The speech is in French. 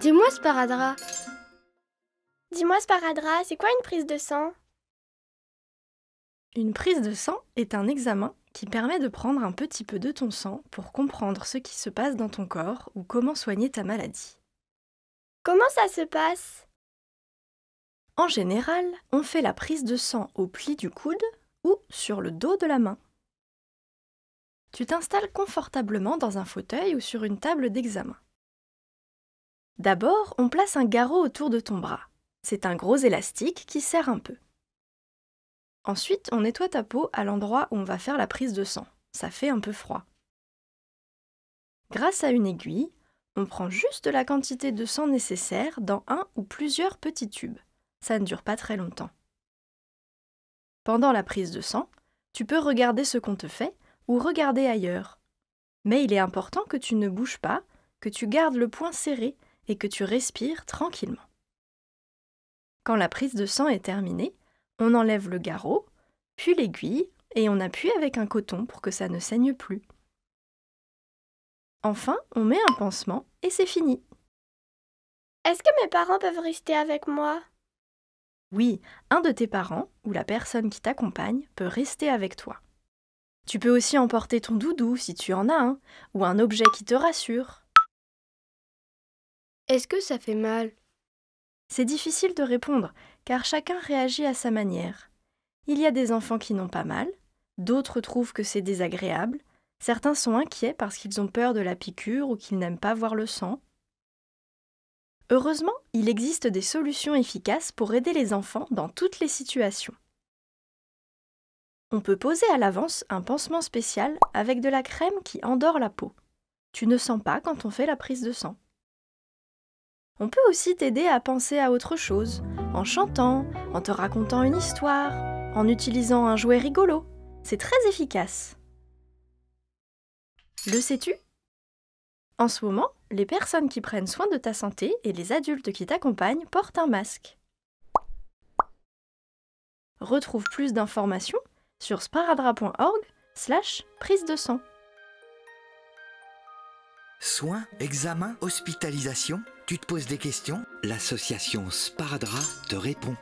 Dis-moi, Sparadra. Dis-moi, Sparadra, c'est quoi une prise de sang? Une prise de sang est un examen qui permet de prendre un petit peu de ton sang pour comprendre ce qui se passe dans ton corps ou comment soigner ta maladie. Comment ça se passe? En général, on fait la prise de sang au pli du coude ou sur le dos de la main. Tu t'installes confortablement dans un fauteuil ou sur une table d'examen. D'abord, on place un garrot autour de ton bras. C'est un gros élastique qui serre un peu. Ensuite, on nettoie ta peau à l'endroit où on va faire la prise de sang. Ça fait un peu froid. Grâce à une aiguille, on prend juste la quantité de sang nécessaire dans un ou plusieurs petits tubes. Ça ne dure pas très longtemps. Pendant la prise de sang, tu peux regarder ce qu'on te fait ou regarder ailleurs. Mais il est important que tu ne bouges pas, que tu gardes le poing serré et que tu respires tranquillement. Quand la prise de sang est terminée, on enlève le garrot, puis l'aiguille, et on appuie avec un coton pour que ça ne saigne plus. Enfin, on met un pansement et c'est fini. Est-ce que mes parents peuvent rester avec moi? Oui, un de tes parents ou la personne qui t'accompagne peut rester avec toi. Tu peux aussi emporter ton doudou si tu en as un, ou un objet qui te rassure. Est-ce que ça fait mal? C'est difficile de répondre, car chacun réagit à sa manière. Il y a des enfants qui n'ont pas mal, d'autres trouvent que c'est désagréable, certains sont inquiets parce qu'ils ont peur de la piqûre ou qu'ils n'aiment pas voir le sang. Heureusement, il existe des solutions efficaces pour aider les enfants dans toutes les situations. On peut poser à l'avance un pansement spécial avec de la crème qui endort la peau. Tu ne sens pas quand on fait la prise de sang. On peut aussi t'aider à penser à autre chose, en chantant, en te racontant une histoire, en utilisant un jouet rigolo. C'est très efficace. Le sais-tu ? En ce moment, les personnes qui prennent soin de ta santé et les adultes qui t'accompagnent portent un masque. Retrouve plus d'informations sur sparadra.org/prise de sang. Soins, examens, hospitalisation, tu te poses des questions? L'association Sparadra te répond.